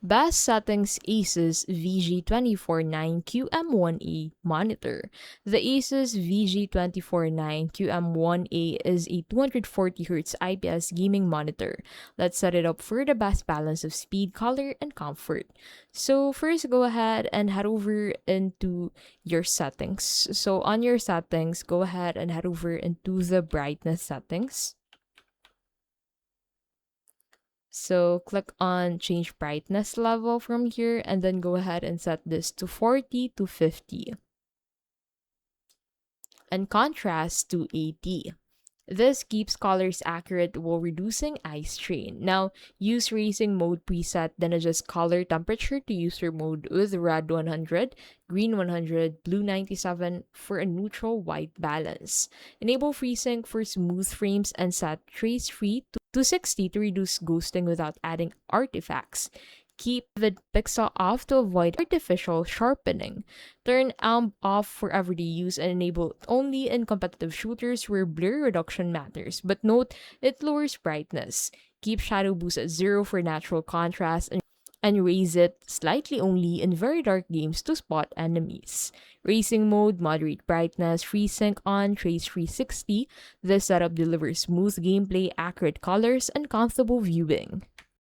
Best settings Asus VG249QM1A monitor. The Asus VG249QM1A is a 240Hz IPS gaming monitor. Let's set it up for the best balance of speed, color, and comfort. So first, go ahead and head over into your settings. So on your settings, go ahead and head over into the brightness settings. So click on change brightness level from here and then go ahead and set this to 40 to 50 and contrast to 80. This keeps colors accurate while reducing eye strain. Now, use racing mode preset, then adjust color temperature to user mode with red 100, green 100, blue 97 for a neutral white balance. Enable FreeSync for smooth frames and set trace free to 60 to reduce ghosting without adding artifacts. Keep the pixel off to avoid artificial sharpening. Turn AMB off for everyday use and enable it only in competitive shooters where blur reduction matters. But note, it lowers brightness. Keep shadow boost at 0 for natural contrast and raise it slightly only in very dark games to spot enemies. Racing mode, moderate brightness, FreeSync on, trace 360. This setup delivers smooth gameplay, accurate colors, and comfortable viewing.